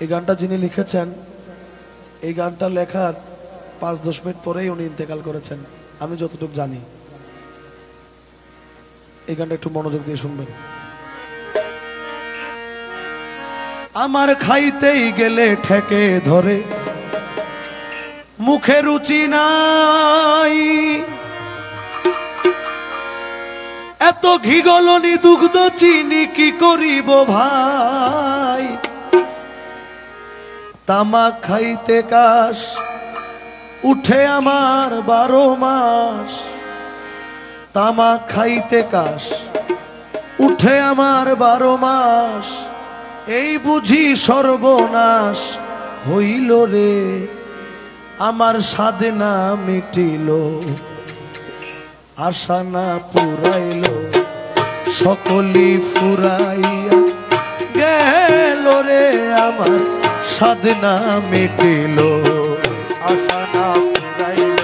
এই গানটা যিনি লিখেছেন, এই গানটা লেখার 5-10 মিনিট পরেই উনি ইন্তেকাল করেছেন আমি যতটুকু জানি। এই গানটা একটু মনোযোগ দিয়ে শুনবেন। আমার খাইতেই গেলে ঠেকে ধরে, মুখে রুচি নাই, এত ঘি গলনি দুগ্ধ চিনি কি করিব ভাই, তামাক খাইতে কাশ উঠে আমার 12 মাস, তামাক খাইতে কাশ উঠে আমার 12 মাস, এই বুঝি সর্বনাশ হইল রে, আমার সাধনা মিটিল, আশা না পুরাইল, সকলি ফুরাইয়া গেল রে, আমার সাধনা মিটিল, আশা না পুরাইল,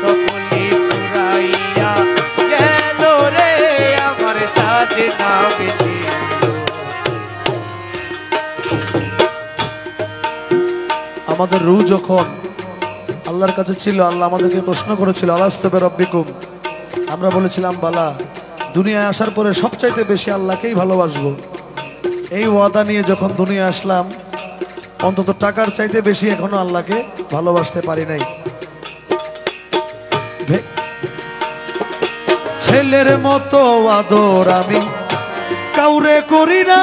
সকলি ফুরাইয়া গেল রে, আমার সাধনা মিটিল। আমাদের রূহ যখন আল্লাহর কাছে ছিল, আল্লাহ আমাদেরকে প্রশ্ন করেছিল আলাস্তু বিরাব্বিকুম, আমরা বলেছিলাম বালা। দুনিয়ায় আসার পরে সবচাইতে বেশি আল্লাহকেই ভালোবাসবো, এই ওয়াদা নিয়ে যখন দুনিয়া আসলাম, অন্তত টাকার চাইতে বেশি এখনো আল্লাহকে ভালোবাসতে পারি নাই। ছেলের মতো আদর আমি কাউরে করি না,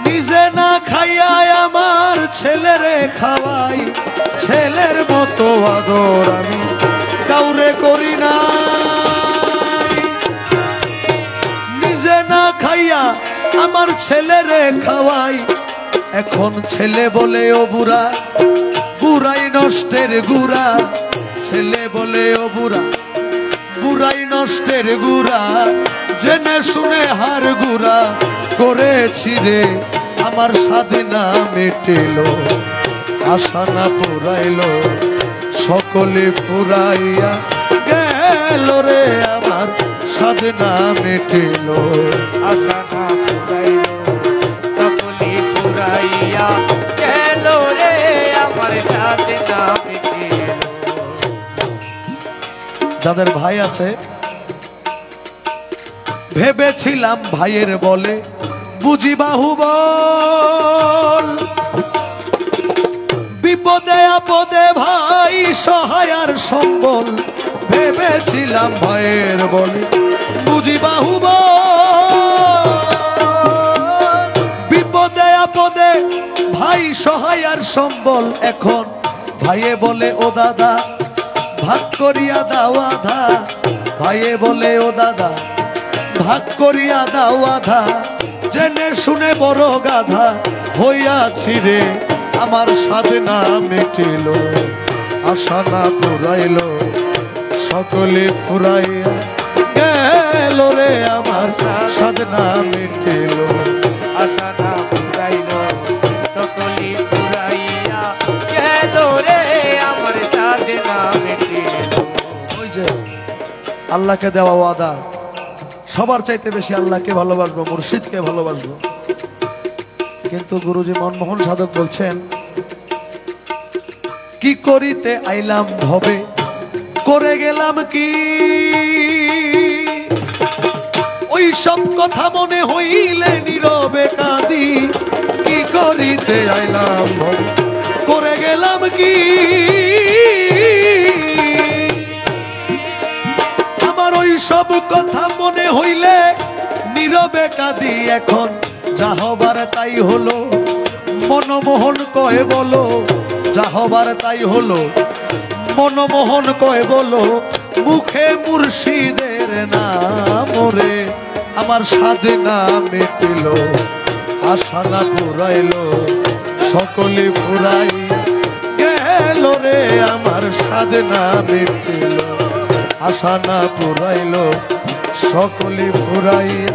নিজে না খাইয়া আমার ছেলেরে খাওয়াই, ছেলের মতো আদর আমি কাউরে করি না, নিজে না খাইয়া আমার ছেলেরে খাওয়াই, এখন ছেলে বলে ও বুড়া, বুড়াই নষ্টের গুড়া, ছেলে বলে ও বুড়া, বুড়াই নষ্টের গুড়া, জেনে শুনে হার গুড়া করেছি রে, আমার সাধনা মিটিল, আশা না পুরাইল, সকলে ফুরাইয়া গেল রে, আমার সাধনা মিটিল, আশা না পুরাইল, সকলি ফুরাইয়া গেল রে, আমার সাধনা মিটিল। যাদের ভাই আছে, ভেবেছিলাম ভাইয়ের বলে বুঝি বাহুবল, বিপদে আপদে ভাই সহায় আর সম্বল, ভেবেছিলাম ভাইয়ের বলে বুঝি বাহুবল, বিপদে আপদে ভাই সহায় আর সম্বল, এখন ভাইয়ে বলে ও দাদা ভাগ করিয়া দাও আধা, ভাইয়ে বলে ও দাদা ভাগ করিয়া দাও আধা, জেনে শুনে বড় গাধা হইয়াছি রে, আমার সাধনা মিটিল, আশা না পুরাইল, সকলে ফুরাইয়া গেল রে, আমার সাধনা মিটিল, আশা না পুরাইল, সকলি ফুরাইয়া গেল রে, আমার সাধনা মিটিল। ওই যে আল্লাহকে দেওয়া ওয়াদা, সবার চাইতে বেশি আল্লাহকে ভালোবাসবো, মুর্শিদকে ভালোবাসবো, কিন্তু গুরুজি মনমোহন সাধক বলছেন কি করিতে আইলাম ভবে, করে গেলাম কি, ওই সব কথা মনে হইলে নীরবে কাঁদি, কি করিতে আইলাম ভবে, করে গেলাম কি, আমার ওই সব কথা মনে হইলে নীরবে কাঁদি, এখন যা হবার তাই হলো, মনমোহন কয় বলো, যা হবার তাই হলো, মনমোহন কয় বলো, মুখে মুর্শিদের নাম রে, আমার সাধনা মিটিল, আশা না ফুরাইল, সকলে ফুরাইয়া গেল রে, আমার সাধনা মিটিল, আশা না পুরাইল, সকলে ফুরাইয়া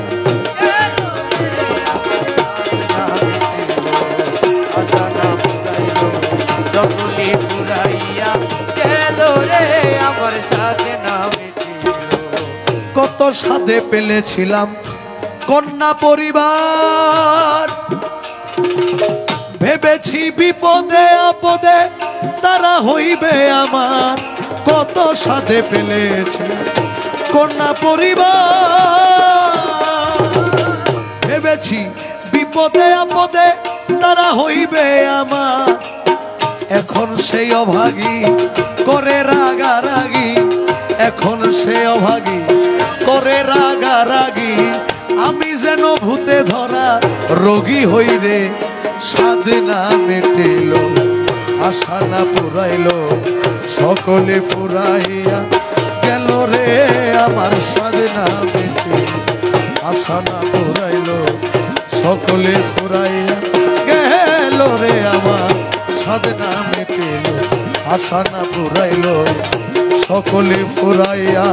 সকলি ফুরাইয়া গেল রে, আমার সাধনা মিটিল। কত সাধে পেলেছিলাম কন্যা পরিবার, ভেবেছি বিপদে আপদে তারা হইবে আমার, কত সাধে পেলেছি কন্যা পরিবার, ভেবেছি বিপদে আপদে তারা হইবে আমার, এখন সেই অভাগী করে রাগারাগি, এখন সেই অভাগী করে রাগারাগি, আমি যেন ভূতে ধরা রোগী হই রে, সাধ না মেটিল আশা না পুরাইল, সকলে ফুরাইয়া গেল রে আমার, সাধ না মেটিল আশা না পুরাইল, সকলে ফুরাইয়া গেল রে আমার, সাধ না মেটিল আশা না পুরাইল, সকলে ফুরাইয়া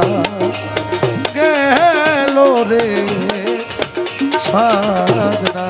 গেল রে, সাধ না